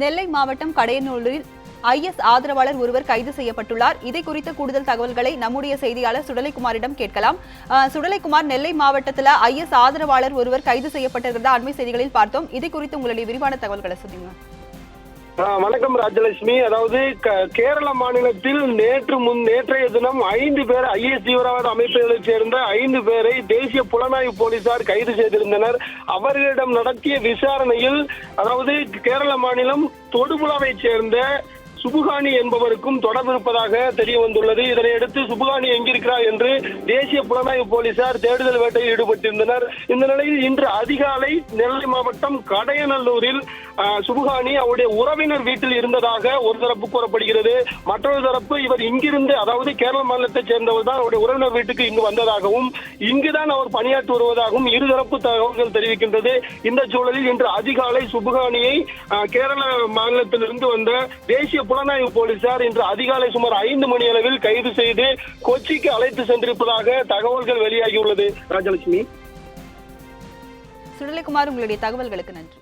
நெல்லை மாவட்டம் கடையனூரில் ஐஎஸ் ஆதரவாளர் ஒருவர் கைது செய்யப்பட்டுள்ளார். இதை குறித்த கூடுதல் தகவல்களை நம்முடைய செய்தியாளர் சுடலைக்குமாரிடம் கேட்கலாம். சுடலைக்குமார், நெல்லை மாவட்டத்தில் ஐஎஸ் ஆதரவாளர் ஒருவர் கைது செய்யப்பட்டிருக்கிறதா அண்மை செய்திகளில் பார்த்தோம். இதை குறித்து உங்களுடைய விரிவான தகவல்களை சொல்லுங்க. வணக்கம் ராஜலட்சுமி. அதாவது கேரள மாநிலத்தில் நேற்றைய தினம் 5 பேர் ஐஎஸ் தீவிரவாத அமைப்புகளைச் சேர்ந்த 5 பேரை தேசிய புலனாய்வு போலீசார் கைது செய்திருந்தனர். அவர்களிடம் நடத்திய விசாரணையில் அதாவது கேரள மாநிலம் தொடுபுழாவைச் சேர்ந்த சுபுகானி என்பவருக்கும் தொடர்பு இருப்பதாக தெரிய வந்துள்ளது. இதனையடுத்து சுபுகானி எங்கிருக்கிறார் என்று தேசிய புலனாய்வு போலீசார் தேடுதல் வேட்டையில் ஈடுபட்டிருந்தனர். இந்த நிலையில் இன்று அதிகாலை நெல்லை மாவட்டம் கடையநல்லூரில் சுபுகானி அவருடைய உறவினர் வீட்டில் இருந்ததாக ஒரு தரப்பு கூறப்படுகிறது. மற்றொரு தரப்பு இவர் இங்கிருந்து, அதாவது கேரள மாநிலத்தைச் சேர்ந்தவர் தான் அவருடைய உறவினர் வீட்டுக்கு இங்கு வந்ததாகவும் இங்குதான் அவர் பணியாற்றி வருவதாகவும் இருதரப்பு தகவல்கள் தெரிவிக்கின்றது. இந்த சூழலில் இன்று அதிகாலை சுபுகானியை கேரள மாநிலத்திலிருந்து வந்த தேசிய புலனாய்வு போலீசார் இன்று அதிகாலை சுமார் 5 மணி அளவில் கைது செய்து கொச்சிக்கு அழைத்து சென்றிருப்பதாக தகவல்கள் வெளியாகியுள்ளது. ராஜலட்சுமி. சுடலைக்குமார், உங்களுடைய தகவல்களுக்கு நன்றி.